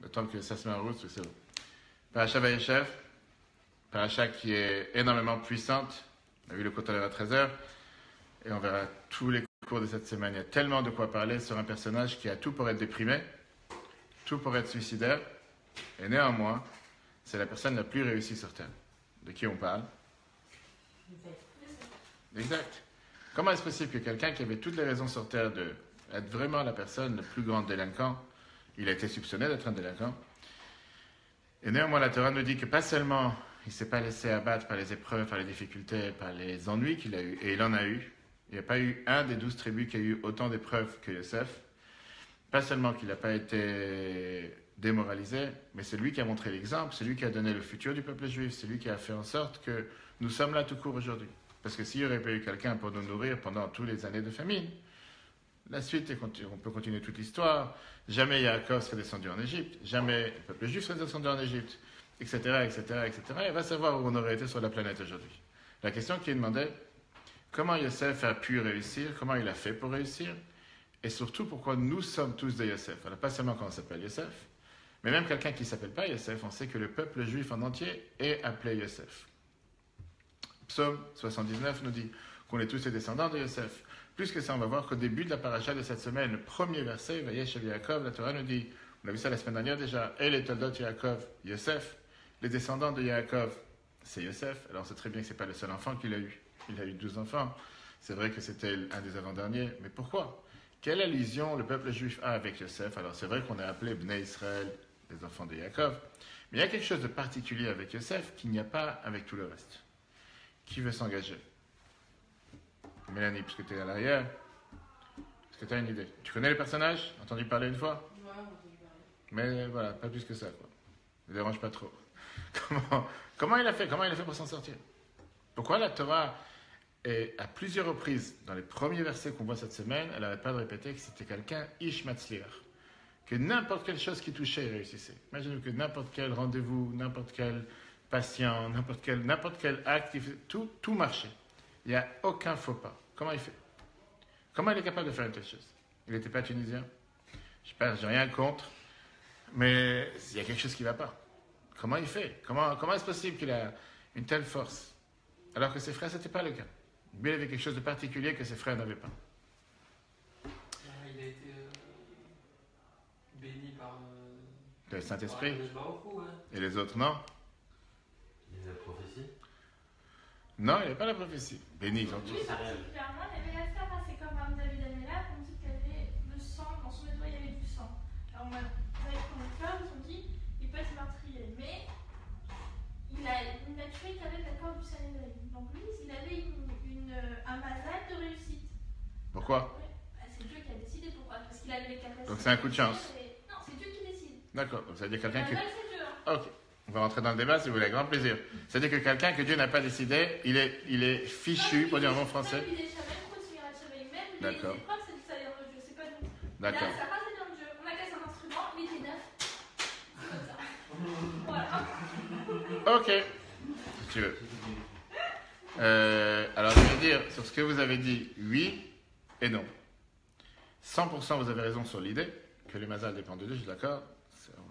le temps que ça se met en route, c'est bon. Paracha Vayeshev, paracha qui est énormément puissante. On a vu le cours à 13h. Et on verra tous les cours de cette semaine. Il y a tellement de quoi parler sur un personnage qui a tout pour être déprimé, tout pour être suicidaire. Et néanmoins, c'est la personne la plus réussie sur Terre. De qui on parle? Exact. Comment est-ce possible que quelqu'un qui avait toutes les raisons sur Terre d'être vraiment la personne la plus grande délinquant, il a été soupçonné d'être un délinquant? Et néanmoins, la Torah nous dit que pas seulement il ne s'est pas laissé abattre par les épreuves, par les difficultés, par les ennuis qu'il a eus, et il en a eu. Il n'y a pas eu un des 12 tribus qui a eu autant d'épreuves que Yosef. Pas seulement qu'il n'a pas été démoralisé, mais c'est lui qui a montré l'exemple, c'est lui qui a donné le futur du peuple juif, c'est lui qui a fait en sorte que nous sommes là tout court aujourd'hui. Parce que s'il n'y aurait pas eu quelqu'un pour nous nourrir pendant toutes les années de famine, la suite, on peut continuer toute l'histoire, jamais Yaakov serait descendu en Égypte, jamais le peuple juif serait descendu en Égypte, etc., etc., etc. Et va savoir où on aurait été sur la planète aujourd'hui. La question qui est demandée, comment Yosef a pu réussir, comment il a fait pour réussir, et surtout pourquoi nous sommes tous des Yosef. Alors pas seulement quand on s'appelle Yosef, mais même quelqu'un qui ne s'appelle pas Yosef, on sait que le peuple juif en entier est appelé Yosef. Psaume 79 nous dit qu'on est tous les descendants de Yosef. Plus que ça, on va voir qu'au début de la paracha de cette semaine, le premier verset, Vayeshev Yaakov, la Torah nous dit, on a vu ça la semaine dernière déjà, et les Toldot Yaakov, Yosef, les descendants de Yaakov, c'est Yosef. Alors on sait très bien que ce n'est pas le seul enfant qu'il a eu. Il a eu 12 enfants. C'est vrai que c'était un des avant-derniers. Mais pourquoi? Quelle allusion le peuple juif a avec Yosef? Alors c'est vrai qu'on est appelé Bnei Israël, les enfants de Yaakov. Mais il y a quelque chose de particulier avec Yosef qu'il n'y a pas avec tout le reste. Qui veut s'engager? Mélanie, puisque tu es à l'arrière, est-ce que tu as une idée? Tu connais les personnages? Entendu parler une fois? Ouais, on peut parler. Mais voilà, pas plus que ça, quoi. Ne dérange pas trop. Comment il a fait? Comment il a fait pour s'en sortir? Pourquoi la Torah, à plusieurs reprises, dans les premiers versets qu'on voit cette semaine, elle n'arrête pas de répéter que c'était quelqu'un Ish Matzliach, que n'importe quelle chose qui touchait, il réussissait. Imaginez que n'importe quel rendez-vous, n'importe quel patient, n'importe quel acte, tout marchait. Il n'y a aucun faux pas. Comment il fait? Comment il est capable de faire une telle chose? Il n'était pas tunisien? Je sais pas, j'ai rien contre, mais il y a quelque chose qui ne va pas. Comment il fait? Comment est-ce possible qu'il a une telle force? Alors que ses frères, ce n'était pas le cas. Lui, il avait quelque chose de particulier que ses frères n'avaient pas. Il a été béni par Le Saint-Esprit. Ouais. Et les autres, non? Il y a la prophétie? Non, il n'y avait pas la prophétie. Béni, ils ont Lui, tous. particulièrement, il avait la flamme, c'est comme David Amela, on dit qu'il y avait le sang, dans son étoile, il y avait du sang. Alors, on avait pris le cœur, ils ont dit, il peut être meurtrier, mais il n'a tué qu'avec l'accord du Sanhédrin. Donc, lui, il avait un mazal de réussite. Pourquoi? C'est Dieu qui a décidé pourquoi. Parce qu'il avait les capacités. Donc, c'est un coup de chance. Non, c'est Dieu qui décide. D'accord, donc ça veut dire quelqu'un qui... Le mazal, c'est Dieu. Hein. Ok, on va rentrer dans le débat si vous voulez, avec grand plaisir. C'est-à-dire que quelqu'un que Dieu n'a pas décidé, il est fichu, pour dire en bon français. D'accord. D'accord. Ça passe dans le jeu. On a cassé un instrument, il était neuf. Voilà. Ok, si tu veux. Alors, je vais dire, sur ce que vous avez dit, oui et non. 100% vous avez raison sur l'idée que le mazal dépend de Dieu, je suis d'accord.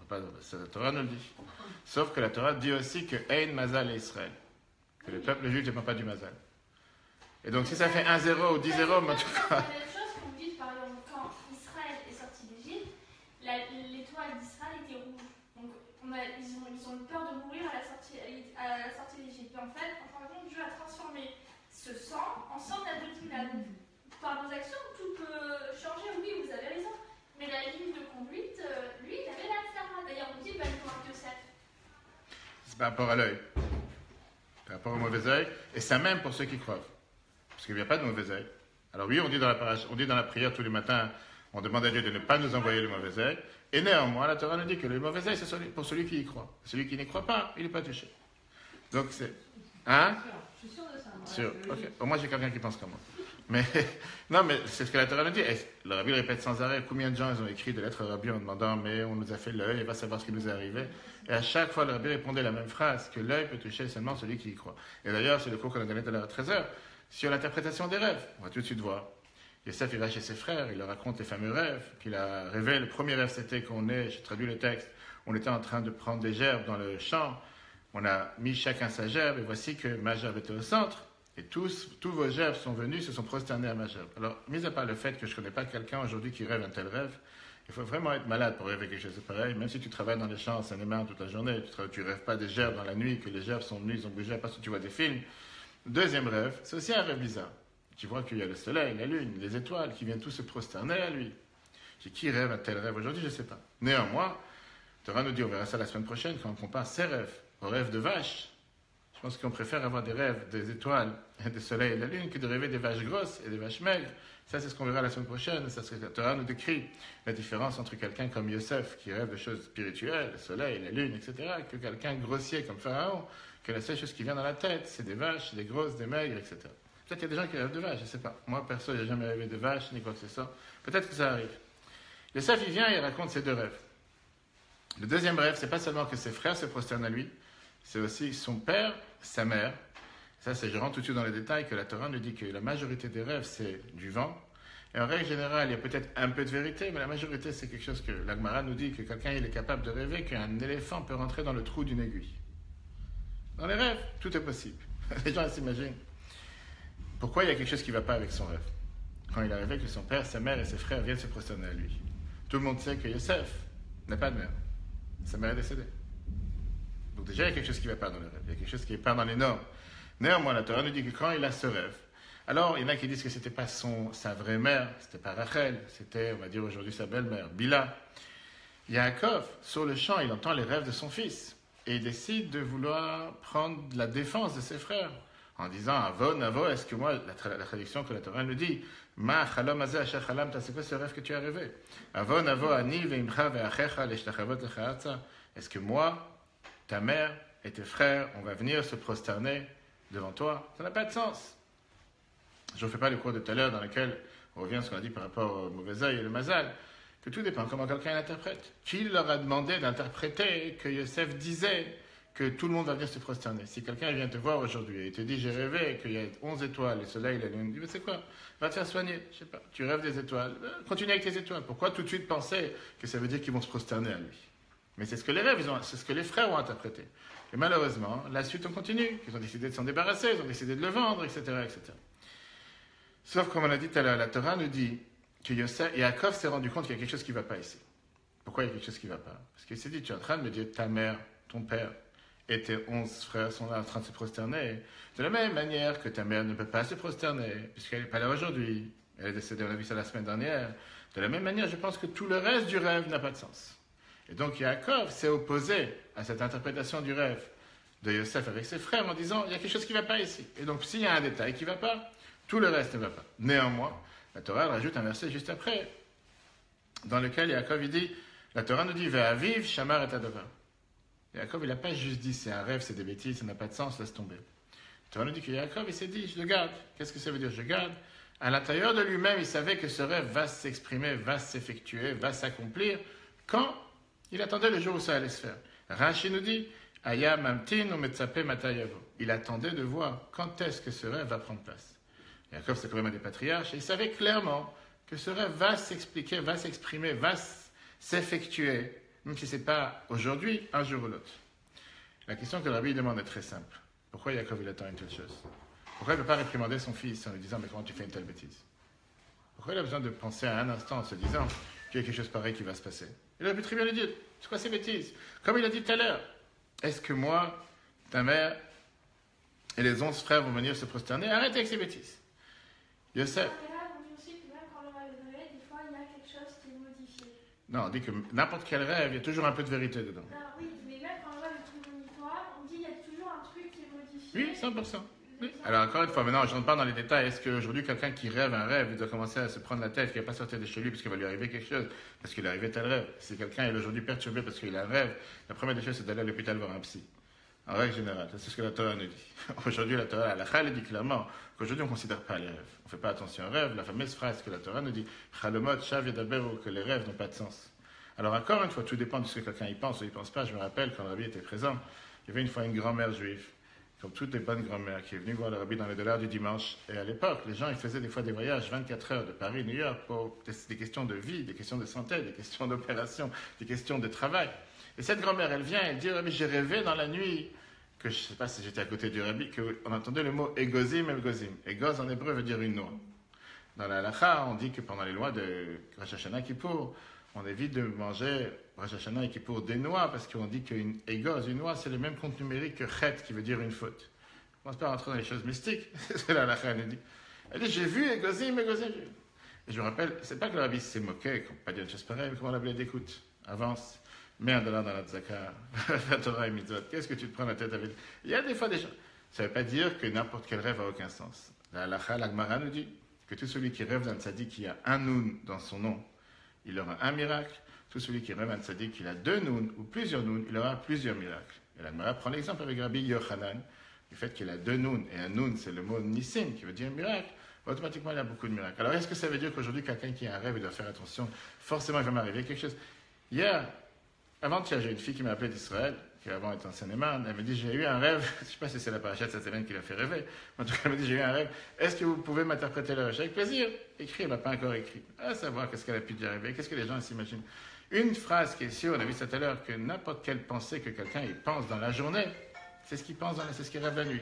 La Torah nous le dit. Sauf que la Torah dit aussi que Ein Mazal et Israël. Que le peuple juif ne dépend pas du mazal. Et donc, si ça fait 1-0 ou 10-0, mais en tout cas... La même chose qu'on dit, par exemple, quand Israël est sorti d'Égypte, l'étoile d'Israël était rouge. Donc, ils ont eu peur de mourir à la sortie d'Égypte. En fait, Dieu a transformé ce sang en sang d'aboutillade. Par nos actions, tout peut changer. Oui, vous avez raison. Mais la ligne de conduite, lui, il avait la Sarah. D'ailleurs, on dit, il pour Yosef. C'est par rapport à l'œil. Par rapport au mauvais œil. Et ça même pour ceux qui croient. Parce qu'il n'y a pas de mauvais œil. Alors oui, on dit dans la prière tous les matins, on demande à Dieu de ne pas nous envoyer le mauvais œil. Et néanmoins, la Torah nous dit que le mauvais œil, c'est pour celui qui y croit. Celui qui n'y croit pas, il n'est pas touché. Donc c'est... Hein? Je suis sûr de ça. Sûr. Ok. Au moins, j'ai quelqu'un qui pense comme moi. Mais non, mais c'est ce que la Torah nous dit. Et le Rabbi répète sans arrêt combien de gens ils ont écrit de lettres au Rabbi en demandant mais on nous a fait l'œil, il va savoir ce qui nous est arrivé. Et à chaque fois, le Rabbi répondait la même phrase que l'œil peut toucher seulement celui qui y croit. Et d'ailleurs, c'est le cours qu'on a donné tout à l'heure à 13h sur l'interprétation des rêves. On va tout de suite voir Yosef, il va chez ses frères, il leur raconte les fameux rêves qu'il a rêvé. Le premier rêve, c'était qu'on est, j'ai traduit le texte, on était en train de prendre des gerbes dans le champ. On a mis chacun sa gerbe, et voici que ma gerbe était au centre. Et tous vos gerbes sont venus, se sont prosternés à ma gerbe. Alors, mis à part le fait que je ne connais pas quelqu'un aujourd'hui qui rêve un tel rêve, il faut vraiment être malade pour rêver quelque chose de pareil. Même si tu travailles dans les champs en Seine-et-Marne toute la journée, tu ne rêves pas des gerbes dans la nuit, que les gerbes sont venues, ils ont bougé, parce que tu vois des films. Deuxième rêve, c'est aussi un rêve bizarre. Tu vois qu'il y a le soleil, la lune, les étoiles qui viennent tous se prosterner à lui. Qui rêve un tel rêve aujourd'hui, je ne sais pas. Néanmoins, Torah nous dit, on verra ça la semaine prochaine, quand on compare ces rêves aux rêves de vaches. Je pense qu'on préfère avoir des rêves des étoiles, des soleils et de la lune que de rêver des vaches grosses et des vaches maigres. Ça, c'est ce qu'on verra la semaine prochaine. Ça, la Torah nous décrit la différence entre quelqu'un comme Yosef, qui rêve de choses spirituelles, le soleil, la lune, etc., que quelqu'un grossier comme Pharaon, que la seule chose qui vient dans la tête, c'est des vaches, des grosses, des maigres, etc. Peut-être qu'il y a des gens qui rêvent de vaches, je ne sais pas. Moi, perso, je n'ai jamais rêvé de vaches, ni quoi que ce soit. Peut-être que ça arrive. Yosef, il vient et il raconte ses deux rêves. Le deuxième rêve, c'est pas seulement que ses frères se prosternent à lui, c'est aussi son père, sa mère. Ça, je rentre tout de suite dans les détails, que la Torah nous dit que la majorité des rêves, c'est du vent. Et en règle générale, il y a peut-être un peu de vérité, mais la majorité, c'est quelque chose que la Gemara nous dit, que quelqu'un il est capable de rêver qu'un éléphant peut rentrer dans le trou d'une aiguille. Dans les rêves, tout est possible. Les gens s'imaginent. Pourquoi il y a quelque chose qui ne va pas avec son rêve? Quand il a rêvé que son père, sa mère et ses frères viennent se prosterner à lui. Tout le monde sait que Yosef n'a pas de mère. Sa mère est décédée. Donc déjà, il y a quelque chose qui ne va pas dans le rêve. Il y a quelque chose qui n'est pas dans les normes. Néanmoins, la Torah nous dit que quand il a ce rêve, alors il y en a qui disent que ce n'était pas sa vraie mère, c'était pas Rachel, c'était, on va dire aujourd'hui, sa belle-mère, Bila. Yaakov, sur le champ, il entend les rêves de son fils. Et il décide de vouloir prendre la défense de ses frères. En disant, Avo, est-ce que moi, la traduction que la Torah nous dit, Ma chalom azeh asher chalamta, c'est quoi ce rêve que tu as rêvé? Avo, ani veimcha ve'achecha leshtachavot lechaatza. Est-ce que moi, ta mère et tes frères, on va venir se prosterner devant toi? Ça n'a pas de sens. Je ne fais pas le cours de tout à l'heure dans lequel on revient à ce qu'on a dit par rapport au mauvais œil et le mazal, que tout dépend comment quelqu'un l'interprète. Qui leur a demandé d'interpréter que Yosef disait que tout le monde va venir se prosterner? Si quelqu'un vient te voir aujourd'hui et te dit j'ai rêvé qu'il y a 11 étoiles, le soleil, la lune, il dit mais c'est quoi? Va te faire soigner, je sais pas. Tu rêves des étoiles, continue avec tes étoiles. Pourquoi tout de suite penser que ça veut dire qu'ils vont se prosterner à lui? Mais c'est ce que les rêves, c'est ce que les frères ont interprété. Et malheureusement, la suite on continue, qu'ils ont décidé de s'en débarrasser, ils ont décidé de le vendre, etc., etc. Sauf comme on a dit tout à l'heure, la Torah nous dit que Yaakov s'est rendu compte qu'il y a quelque chose qui ne va pas ici. Pourquoi il y a quelque chose qui ne va pas? Parce qu'il s'est dit, tu es en train de me dire ta mère, ton père et tes 11 frères sont là en train de se prosterner. De la même manière que ta mère ne peut pas se prosterner, puisqu'elle n'est pas là aujourd'hui, elle est décédée, on a vu ça la semaine dernière. De la même manière, je pense que tout le reste du rêve n'a pas de sens. Et donc Yaakov s'est opposé à cette interprétation du rêve de Yosef avec ses frères en disant, il y a quelque chose qui ne va pas ici. Et donc s'il y a un détail qui ne va pas, tout le reste ne va pas. Néanmoins, la Torah rajoute un verset juste après, dans lequel Yaakov il dit, la Torah nous dit, Ve'aviv, Shamar et Adavar. Yaakov, il n'a pas juste dit, c'est un rêve, c'est des bêtises, ça n'a pas de sens, laisse tomber. La Torah nous dit que Yaakov, il s'est dit, je le garde. Qu'est-ce que ça veut dire, je garde? À l'intérieur de lui-même, il savait que ce rêve va s'exprimer, va s'effectuer, va s'accomplir, quand il attendait le jour où ça allait se faire. Rashi nous dit, Aya mamtin ou metzape matayavo. Il attendait de voir quand est-ce que ce rêve va prendre place. Yaakov, c'est quand même un des patriarches, et il savait clairement que ce rêve va s'expliquer, va s'exprimer, va s'effectuer, même si ce n'est pas aujourd'hui, un jour ou l'autre. La question que le rabbi demande est très simple. Pourquoi Yaakov il attend une telle chose? Pourquoi il ne peut pas réprimander son fils en lui disant, mais comment tu fais une telle bêtise? Pourquoi il a besoin de penser à un instant en se disant qu'il y a quelque chose pareil qui va se passer? Il aurait pu très bien lui dire, c'est quoi ces bêtises? Comme il a dit tout à l'heure, est-ce que moi, ta mère et les 11 frères vont venir se prosterner? Arrêtez avec ces bêtises. Yosef. On dit aussi que même quand le rêve est vrai, des fois il y a quelque chose qui est modifié. Non, on dit que n'importe quel rêve, il y a toujours un peu de vérité dedans. Non, oui, mais même quand le rêve est prémonitoire, on dit qu'il y a toujours un truc qui est modifié. Oui, 100%. Oui. Alors encore une fois, maintenant, je ne rentre pas dans les détails. Est-ce qu'aujourd'hui, quelqu'un qui rêve un rêve, il doit commencer à se prendre la tête, qu'il ne va pas sortir de chez lui parce qu'il va lui arriver quelque chose, parce qu'il est arrivé tel rêve? Si quelqu'un est aujourd'hui perturbé parce qu'il a un rêve, la première des choses, c'est d'aller à l'hôpital voir un psy. En règle générale, c'est ce que la Torah nous dit. Aujourd'hui, la Torah, la Chal dit clairement qu'aujourd'hui, on ne considère pas les rêves. On ne fait pas attention aux rêves. La fameuse phrase que la Torah nous dit, Chalomot, Shav Yedaberu, que les rêves n'ont pas de sens. Alors encore une fois, tout dépend de ce que quelqu'un y pense ou y pense pas. Je me rappelle, quand le rabbi était présent, il y avait une fois une grand-mère juive. comme toutes les bonnes grand-mères, qui est venue voir le rabbi dans les dollars du dimanche. Et à l'époque, les gens, ils faisaient des fois des voyages 24 heures de Paris, New York, pour des questions de vie, des questions de santé, des questions d'opération, des questions de travail. Et cette grand-mère, elle vient et dit, Rabbi, j'ai rêvé dans la nuit, que je ne sais pas si j'étais à côté du rabbi, qu'on entendait le mot égozim, elgozim. Égoz en hébreu veut dire une noix. Dans la halakha, on dit que pendant les lois de Rosh Hashanah Kippour, on évite de manger Rosh Hashanah et Kippour des noix, parce qu'on dit qu'une égoz, une noix, c'est le même compte numérique que chet, qui veut dire une faute. On ne commence pas à rentrer dans les choses mystiques. C'est ce que la halakha nous dit. Elle dit, j'ai vu égozim, égozim. Et je me rappelle, c'est pas que le rabbi s'est moqué, qu'on ne peut pas dire une chose pareille, mais comment on l'appelait, écoute, avance. Mets $1 dans la tzaka, fais Torah et mitzvot. Qu'est-ce que tu te prends la tête avec? Il y a des fois des gens. Ça ne veut pas dire que n'importe quel rêve n'a aucun sens. La halakha, la Gemara nous dit que tout celui qui rêve d'un tzaddik qui a un noun dans son nom, il aura un miracle. Tout celui qui rêve d'un tzaddik qui a 2 nouns ou plusieurs nouns, il aura plusieurs miracles. Et la Gemara prend l'exemple avec Rabbi Yochanan, du fait qu'il a 2 nouns, et un noun, c'est le mot nissim, qui veut dire miracle. Automatiquement, il a beaucoup de miracles. Alors, est-ce que ça veut dire qu'aujourd'hui, quelqu'un qui a un rêve, il doit faire attention? Forcément, il va m'arriver quelque chose. Hier, avant-hier, j'ai une fille qui m'a appelé d'Israël, qui avant était en Seine-et-Marne. Elle me dit, j'ai eu un rêve, je ne sais pas si c'est la paracha de cette semaine qui l'a fait rêver, mais en tout cas, elle me dit, j'ai eu un rêve, est-ce que vous pouvez m'interpréter le rêve? Avec plaisir. Écrit, elle n'a pas encore écrit. À savoir, qu'est-ce qu'elle a pu dire rêver, qu'est-ce que les gens s'imaginent. Une phrase qui est sûre, on a vu ça tout à l'heure, que n'importe quelle pensée que quelqu'un il pense dans la journée, c'est ce qu'il pense, c'est ce qu'il rêve la nuit.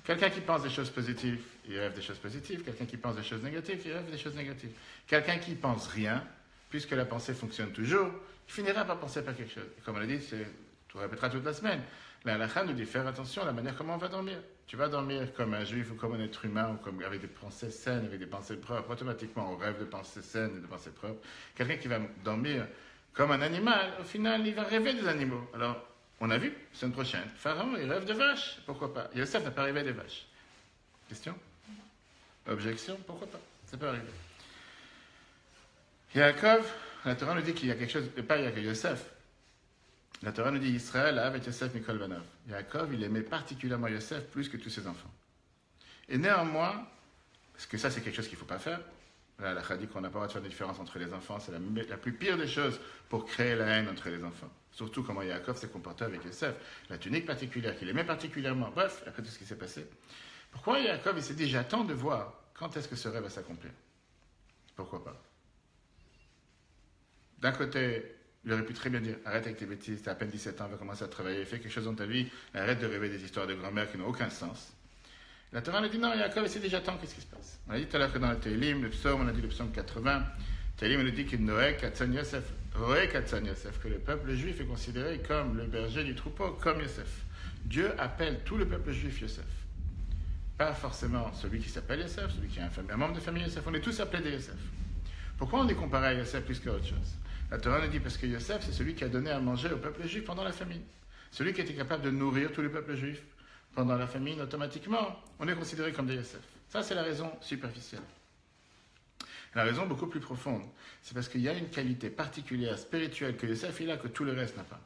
Quelqu'un qui pense des choses positives, il rêve des choses positives. Quelqu'un qui pense des choses négatives, il rêve des choses négatives. Quelqu'un qui pense rien, puisque la pensée fonctionne toujours, il finira par penser par quelque chose. Comme on l'a dit, tu répéteras toute la semaine. La halakha nous dit faire attention à la manière comment on va dormir. Tu vas dormir comme un juif ou comme un être humain, ou comme avec des pensées saines, avec des pensées propres. Automatiquement, on rêve de pensées saines et de pensées propres. Quelqu'un qui va dormir comme un animal, au final, il va rêver des animaux. Alors, on a vu, semaine prochaine, Pharaon, il rêve de vaches. Pourquoi pas? Yosef n'a pas rêvé des vaches. Question? Objection? Pourquoi pas? Ça peut arriver. Yaakov, la Torah nous dit qu'il y a quelque chose, et pas il y a que Yosef. La Torah nous dit Israël avec Yosef Mikol Banav. Yaakov, il aimait particulièrement Yosef plus que tous ses enfants. Et néanmoins, parce que ça c'est quelque chose qu'il ne faut pas faire, la halakha dit qu'on n'a pas le droit de faire de différence entre les enfants, c'est la plus pire des choses pour créer la haine entre les enfants. Surtout comment Yaakov s'est comporté avec Yosef, la tunique particulière qu'il aimait particulièrement. Bref, après tout ce qui s'est passé. Pourquoi Yaakov il s'est dit j'attends de voir quand est-ce que ce rêve va s'accomplir? Pourquoi pas? D'un côté, il aurait pu très bien dire arrête avec tes bêtises, tu as à peine 17 ans, va commencer à travailler, fais quelque chose dans ta vie, arrête de rêver des histoires de grand-mère qui n'ont aucun sens. La Torah nous dit non, Yaakov s'est dit j'attends, qu'est-ce qui se passe? On a dit tout à l'heure que dans le Télim, le psaume, on a dit le psaume 80, Télim nous dit qu'il Noé Katzan Yosef, Roé Katzan Yosef, que le peuple juif est considéré comme le berger du troupeau, comme Yosef. Dieu appelle tout le peuple juif Yosef. Pas forcément celui qui s'appelle Yosef, celui qui est un membre de famille Yosef, on est tous appelés des Yosef. Pourquoi on est comparé à Yosef plus qu'à autre chose? La Torah nous dit parce que Yosef, c'est celui qui a donné à manger au peuple juif pendant la famine. Celui qui était capable de nourrir tout le peuple juif pendant la famine, automatiquement, on est considéré comme des Yosef. Ça, c'est la raison superficielle. La raison beaucoup plus profonde, c'est parce qu'il y a une qualité particulière, spirituelle, que Yosef a, que tout le reste n'a pas.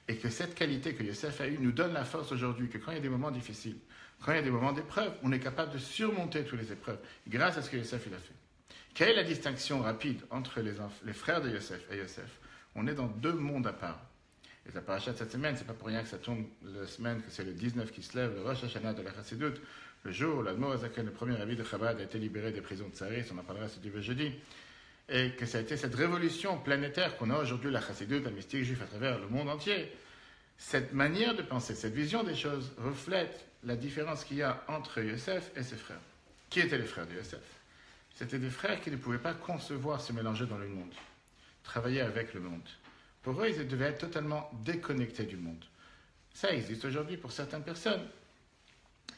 Et que cette qualité que Yosef a eue nous donne la force aujourd'hui, que quand il y a des moments difficiles, quand il y a des moments d'épreuve, on est capable de surmonter toutes les épreuves, grâce à ce que Yosef a fait. Quelle est la distinction rapide entre les frères de Yosef et Yosef? On est dans 2 mondes à part. Et la paracha de cette semaine, c'est pas pour rien que ça tombe la semaine, que c'est le 19 qui se lève, le Rosh Hashanah de la Chassidut, le jour où l'Admor Azaken, le premier rabbi de Chabad, a été libéré des prisons de Tsaris, on en parlera ce jeudi, et que ça a été cette révolution planétaire qu'on a aujourd'hui, la Chassidut, la mystique juif à travers le monde entier. Cette manière de penser, cette vision des choses reflète la différence qu'il y a entre Yosef et ses frères. Qui étaient les frères de Yosef? C'était des frères qui ne pouvaient pas concevoir se mélanger dans le monde, travailler avec le monde. Pour eux, ils devaient être totalement déconnectés du monde. Ça existe aujourd'hui pour certaines personnes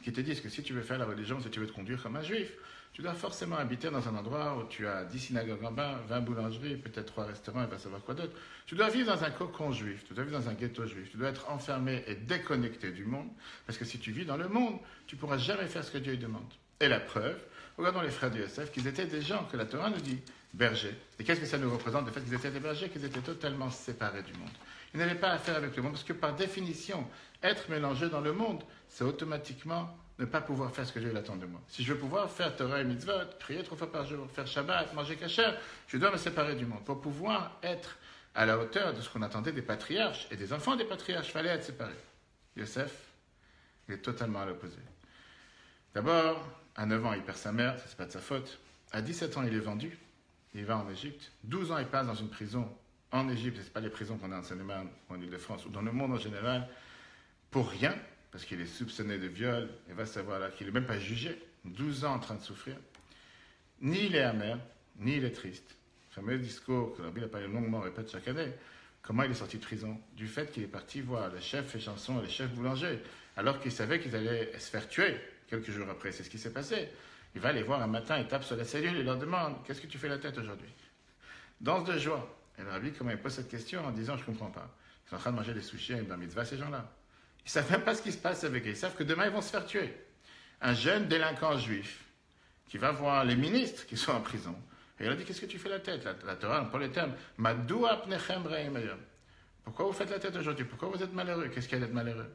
qui te disent que si tu veux faire la religion, si tu veux te conduire comme un juif, tu dois forcément habiter dans un endroit où tu as 10 synagogues en bas, 20 boulangeries, peut-être 3 restaurants, et va savoir quoi d'autre. Tu dois vivre dans un cocon juif, tu dois vivre dans un ghetto juif, tu dois être enfermé et déconnecté du monde, parce que si tu vis dans le monde, tu ne pourras jamais faire ce que Dieu demande. Et la preuve, regardons les frères de Yosef, qu'ils étaient des gens que la Torah nous dit bergers. Et qu'est-ce que ça nous représente, le fait qu'ils étaient des bergers, qu'ils étaient totalement séparés du monde. Ils n'avaient pas affaire avec le monde, parce que par définition, être mélangé dans le monde, c'est automatiquement ne pas pouvoir faire ce que Dieu attend de moi. Si je veux pouvoir faire Torah et mitzvot, prier 3 fois par jour, faire Shabbat, manger kasher, je dois me séparer du monde. Pour pouvoir être à la hauteur de ce qu'on attendait des patriarches et des enfants des patriarches, il fallait être séparés. Yosef, Il est totalement à l'opposé. D'abord, à 9 ans, il perd sa mère, ça c'est pas de sa faute. À 17 ans, il est vendu. Il va en Égypte. 12 ans, il passe dans une prison en Égypte. Ce n'est pas les prisons qu'on a en Seine-et-Marne ou en Ile-de-France ou dans le monde en général. Pour rien, parce qu'il est soupçonné de viol. Il va savoir là qu'il n'est même pas jugé. 12 ans en train de souffrir. Ni il est amer, ni il est triste. Le fameux discours que Rabbi Lapalais longuement répète chaque année. Comment il est sorti de prison? Du fait qu'il est parti voir le chef échanson et le chef boulanger, alors qu'il savait qu'ils allaient se faire tuer quelques jours après. C'est ce qui s'est passé. Il va les voir un matin, il tape sur la cellule et leur demande « Qu'est-ce que tu fais la tête aujourd'hui ?» Danse de joie. Et le Rabbi, comment il pose cette question en disant « Je ne comprends pas. Ils sont en train de manger des sushis et une bar mitzvah, ces gens-là. Ils ne savent même pas ce qui se passe avec eux. Ils savent que demain, ils vont se faire tuer. » Un jeune délinquant juif qui va voir les ministres qui sont en prison. Et il a dit « Qu'est-ce que tu fais la tête ?» La Torah, on prend le terme « Madoua pnechem re'im ayom » Pourquoi vous faites la tête aujourd'hui? Pourquoi vous êtes malheureux? Qu'est-ce qu'il y a d'être malheureux?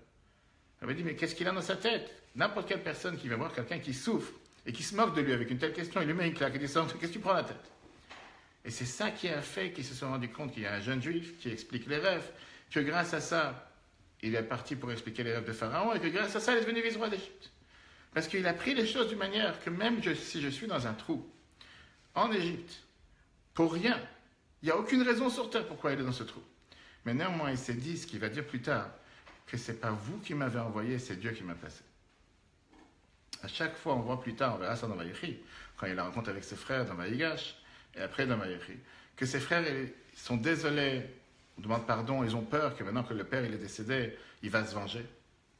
Il m'a dit, mais qu'est-ce qu'il a dans sa tête? N'importe quelle personne qui va voir quelqu'un qui souffre et qui se moque de lui avec une telle question, il lui met une claque et dit, qu'est-ce que tu prends la tête? Et c'est ça qui a fait qu'ils se sont rendus compte qu'il y a un jeune juif qui explique les rêves, que grâce à ça, il est parti pour expliquer les rêves de Pharaon et que grâce à ça, il est devenu vice-roi d'Égypte. Parce qu'il a pris les choses d'une manière que même si je suis dans un trou, en Égypte, pour rien, il n'y a aucune raison sur terre pourquoi il est dans ce trou. Mais néanmoins, il s'est dit, ce qu'il va dire plus tard, que ce n'est pas vous qui m'avez envoyé, c'est Dieu qui m'a placé. À chaque fois, on voit plus tard, on verra ça dans Vaïchi, quand il a la rencontre avec ses frères dans Vaïgash, et après dans Vaïchi, que ses frères ils sont désolés, on demande pardon, ils ont peur que maintenant que le père il est décédé, il va se venger.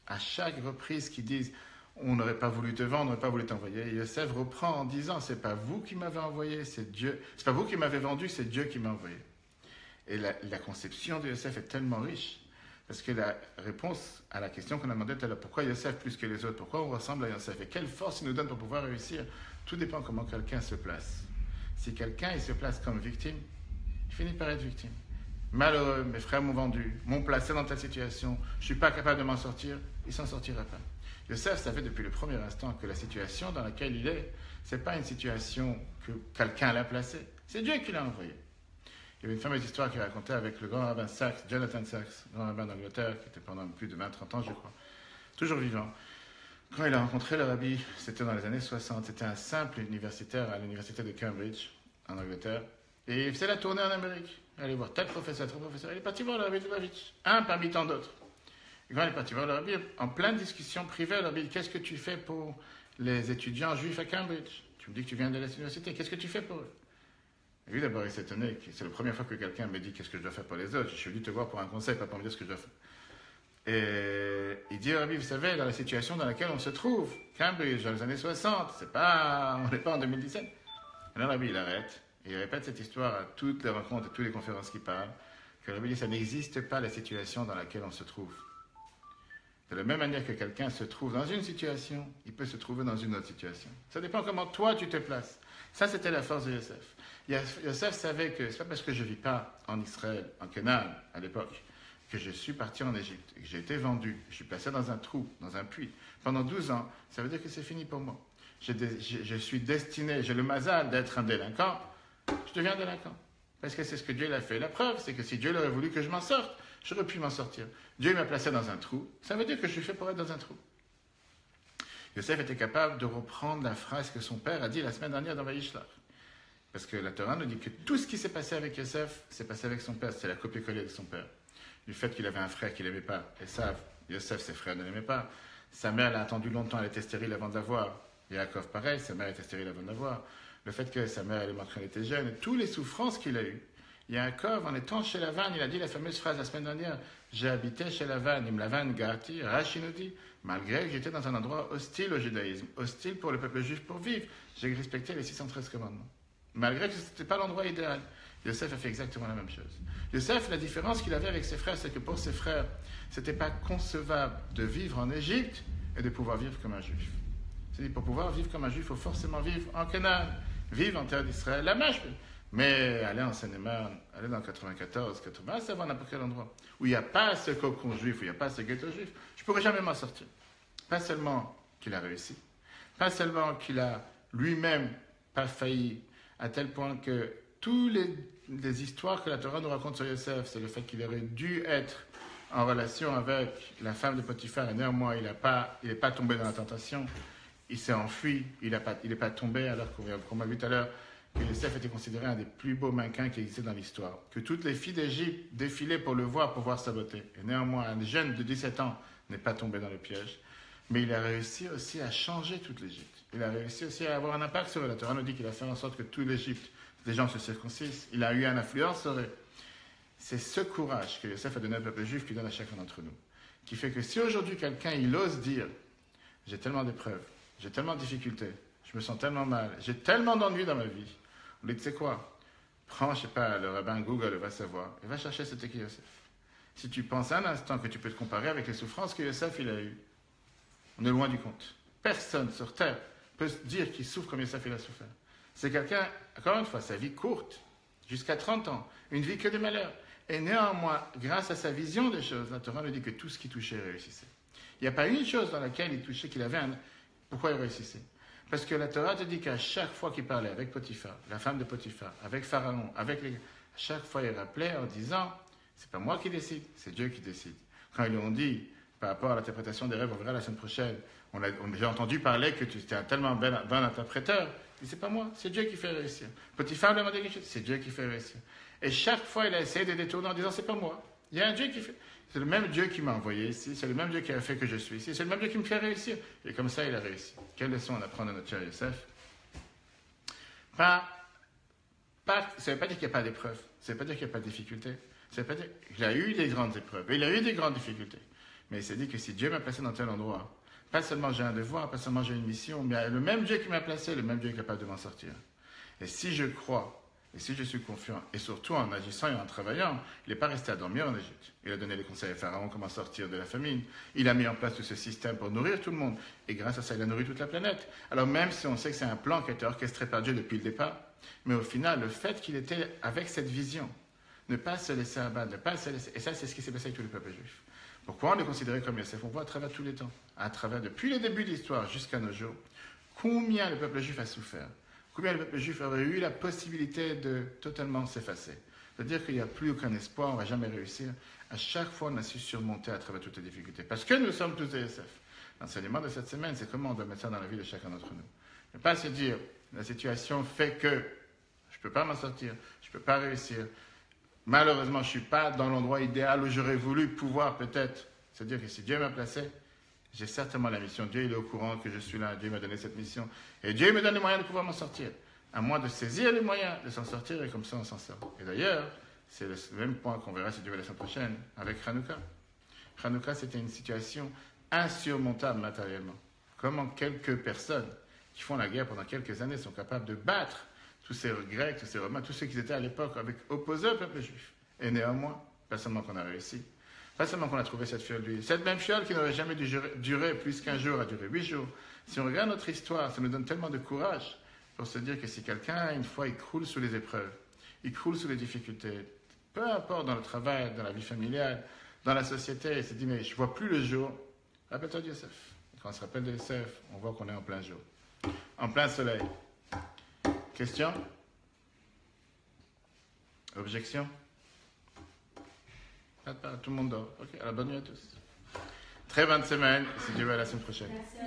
À chaque reprise qu'ils disent, on n'aurait pas voulu te vendre, on n'aurait pas voulu t'envoyer, Yosef reprend en disant, c'est pas vous qui m'avez envoyé, c'est Dieu, c'est pas vous qui m'avez vendu, c'est Dieu qui m'a envoyé. Et la conception de Yosef est tellement riche, parce que la réponse à la question qu'on a demandé tout à l'heure, pourquoi Yosef plus que les autres, pourquoi on ressemble à Yosef, et quelle force il nous donne pour pouvoir réussir, tout dépend comment quelqu'un se place. Si quelqu'un il se place comme victime, il finit par être victime. Malheureux, mes frères m'ont vendu, m'ont placé dans telle situation, je ne suis pas capable de m'en sortir, il ne s'en sortira pas. Yosef savait depuis le premier instant que la situation dans laquelle il est, ce n'est pas une situation que quelqu'un l'a placé, c'est Dieu qui l'a envoyé. Il y avait une fameuse histoire qu'il racontait avec le grand rabbin Sachs, Jonathan Sachs, grand rabbin d'Angleterre, qui était pendant plus de 20-30 ans, je crois, toujours vivant. Quand il a rencontré le rabbi, c'était dans les années 60, c'était un simple universitaire à l'université de Cambridge, en Angleterre, et il faisait la tournée en Amérique. Il allait voir tel professeur. Il est parti voir le rabbi de Lubavitch, un parmi tant d'autres. Et quand il est parti voir le rabbi, en pleine discussion privée, le rabbi dit, qu'est-ce que tu fais pour les étudiants juifs à Cambridge? Tu me dis que tu viens de l'université, qu'est-ce que tu fais pour eux? Et lui, d'abord, il s'est étonné. C'est la première fois que quelqu'un me dit qu'est-ce que je dois faire pour les autres. Je suis venu te voir pour un conseil, pas pour me dire ce que je dois faire. Et il dit, Rabbi, vous savez, dans la situation dans laquelle on se trouve, Cambridge, dans les années 60, on n'est pas en 2017. Et là, Rabbi, il arrête. Et il répète cette histoire à toutes les rencontres et toutes les conférences qui parlent. Que Rabbi dit, ça n'existe pas la situation dans laquelle on se trouve. De la même manière que quelqu'un se trouve dans une situation, il peut se trouver dans une autre situation. Ça dépend comment toi tu te places. Ça, c'était la force de Yosef. Yosef savait que c'est pas parce que je ne vis pas en Israël, en Canaan, à l'époque, que je suis parti en Égypte, et que j'ai été vendu, je suis placé dans un trou, dans un puits, pendant 12 ans, ça veut dire que c'est fini pour moi. Je suis destiné, j'ai le mazal d'être un délinquant, je deviens délinquant. Parce que c'est ce que Dieu l'a fait. La preuve, c'est que si Dieu aurait voulu que je m'en sorte, j'aurais pu m'en sortir. Dieu m'a placé dans un trou, ça veut dire que je suis fait pour être dans un trou. Yosef était capable de reprendre la phrase que son père a dit la semaine dernière dans Vaïshlach. Parce que la Torah nous dit que tout ce qui s'est passé avec Yosef, s'est passé avec son père. C'est la copie-collée de son père. Du fait qu'il avait un frère qu'il n'aimait pas. Esav, Yosef, ses frères ne l'aimaient pas. Sa mère l'a attendu longtemps, elle était stérile avant de l'avoir. Yaakov, pareil, sa mère était stérile avant de l'avoir. Le fait que sa mère, elle est morte quand elle était jeune, et toutes les souffrances qu'il a eues. Yaakov, en étant chez Lavan, il a dit la fameuse phrase la semaine dernière, j'ai habité chez Lavan, im Lavan Gati, Rashi nous dit, malgré que j'étais dans un endroit hostile au judaïsme, hostile pour le peuple juif pour vivre, j'ai respecté les 613 commandements. Malgré que ce n'était pas l'endroit idéal. Yosef a fait exactement la même chose. Yosef, la différence qu'il avait avec ses frères, c'est que pour ses frères, ce n'était pas concevable de vivre en Égypte et de pouvoir vivre comme un juif. C'est-à-dire, pour pouvoir vivre comme un juif, il faut forcément vivre en Canaan, vivre en terre d'Israël, la marche. Mais aller en Seine-et-Marne, aller dans 94, 80, savoir n'importe quel endroit, où il n'y a pas ce cocon juif, où il n'y a pas ce ghetto juif, je ne pourrais jamais m'en sortir. Pas seulement qu'il a réussi, pas seulement qu'il a lui-même pas failli, à tel point que tous les histoires que la Torah nous raconte sur Yosef, c'est le fait qu'il aurait dû être en relation avec la femme de Potiphar, et néanmoins, il n'est pas tombé dans la tentation, il s'est enfui, il n'est pas tombé, alors qu'on a vu tout à l'heure que Yosef était considéré un des plus beaux mannequins qui existait dans l'histoire, que toutes les filles d'Égypte défilaient pour le voir, pour voir sa beauté. Et néanmoins, un jeune de 17 ans n'est pas tombé dans le piège, mais il a réussi aussi à changer toute l'Égypte. Il a réussi aussi à avoir un impact sur eux. La Torah nous dit qu'il a fait en sorte que toute l'Égypte, les gens se circoncisent. Il a eu une influence sur eux. C'est ce courage que Yosef a donné au peuple juif qui donne à chacun d'entre nous, qui fait que si aujourd'hui quelqu'un il ose dire « j'ai tellement d'épreuves, j'ai tellement de difficultés, je me sens tellement mal, j'ai tellement d'ennuis dans ma vie », on lui dit « tu sais quoi, prends, je sais pas, le rabbin Google va savoir, et va chercher c'était qui Yosef. Si tu penses un instant que tu peux te comparer avec les souffrances que Yosef il a eues, on est loin du compte. Personne sur terre peut se dire qu'il souffre comme Yosef il a souffert. C'est quelqu'un, encore une fois, sa vie courte, jusqu'à 30 ans, une vie que de malheur. Et néanmoins, grâce à sa vision des choses, la Torah nous dit que tout ce qu'il touchait réussissait. Il n'y a pas une chose dans laquelle il touchait qu'il avait un... Pourquoi il réussissait? Parce que la Torah te dit qu'à chaque fois qu'il parlait avec Potiphar, la femme de Potiphar, avec Pharaon, à chaque fois il rappelait en disant, c'est pas moi qui décide, c'est Dieu qui décide. Quand ils lui ont dit, par rapport à l'interprétation des rêves, on verra la semaine prochaine, j'ai entendu parler que tu étais un tellement bon interpréteur. Il dit, c'est pas moi, c'est Dieu qui fait réussir. Potiphar lui a demandé quelque chose, c'est Dieu qui fait réussir. Et chaque fois, il a essayé de détourner en disant, c'est pas moi. Il y a un Dieu qui fait. C'est le même Dieu qui m'a envoyé ici, c'est le même Dieu qui a fait que je suis ici, c'est le même Dieu qui me fait réussir. Et comme ça, il a réussi. Quelle leçon on apprend de notre cher Yosef? Ça ne veut pas dire qu'il n'y a pas d'épreuves, ça ne veut pas dire qu'il n'y a pas de difficultés, ça veut pas dire qu'il a eu des grandes épreuves, il a eu des grandes difficultés. Mais il s'est dit que si Dieu m'a placé dans tel endroit, pas seulement j'ai un devoir, pas seulement j'ai une mission, mais le même Dieu qui m'a placé, le même Dieu est capable de m'en sortir. Et si je crois, et si je suis confiant, et surtout en agissant et en travaillant, il n'est pas resté à dormir en Égypte. Il a donné les conseils à Pharaon comment sortir de la famine. Il a mis en place tout ce système pour nourrir tout le monde. Et grâce à ça, il a nourri toute la planète. Alors même si on sait que c'est un plan qui a été orchestré par Dieu depuis le départ, mais au final, le fait qu'il était avec cette vision, ne pas se laisser abattre, ne pas se laisser... Et ça, c'est ce qui s'est passé avec tout le peuple juif. Pourquoi on est considéré comme Yosef? On voit à travers tous les temps, à travers depuis le début de l'histoire jusqu'à nos jours, combien le peuple juif a souffert. Combien le peuple juif aurait eu la possibilité de totalement s'effacer. C'est-à-dire qu'il n'y a plus aucun espoir, on ne va jamais réussir. À chaque fois, on a su surmonter à travers toutes les difficultés. Parce que nous sommes tous des Yosef. L'enseignement de cette semaine, c'est comment on doit mettre ça dans la vie de chacun d'entre nous. Ne pas se dire, la situation fait que je ne peux pas m'en sortir, je ne peux pas réussir. Malheureusement, je ne suis pas dans l'endroit idéal où j'aurais voulu pouvoir peut-être. C'est-à-dire que si Dieu m'a placé, j'ai certainement la mission. Dieu il est au courant que je suis là. Dieu m'a donné cette mission. Et Dieu me donne les moyens de pouvoir m'en sortir. À moi de saisir les moyens de s'en sortir et comme ça on s'en sort. Et d'ailleurs, c'est le même point qu'on verra si Dieu veut la semaine prochaine avec Hanouka. Hanouka, c'était une situation insurmontable matériellement. Comment quelques personnes qui font la guerre pendant quelques années sont capables de battre tous ces Grecs, tous ces Romains, tous ceux qui étaient à l'époque opposés au peuple juif. Et néanmoins, pas seulement qu'on a réussi, pas seulement qu'on a trouvé cette fiole d'huile, cette même fiole qui n'aurait jamais dû durer plus qu'un jour, a duré 8 jours. Si on regarde notre histoire, ça nous donne tellement de courage pour se dire que si quelqu'un, une fois, il croule sous les épreuves, il croule sous les difficultés, peu importe dans le travail, dans la vie familiale, dans la société, il se dit, mais je ne vois plus le jour. Rappelle-toi de Yosef. Quand on se rappelle de Yosef, on voit qu'on est en plein jour, en plein soleil. Question? Objection? Tout le monde dort. Ok, alors bonne nuit à tous. Très bonne semaine, si Dieu veut, à la semaine prochaine. Merci.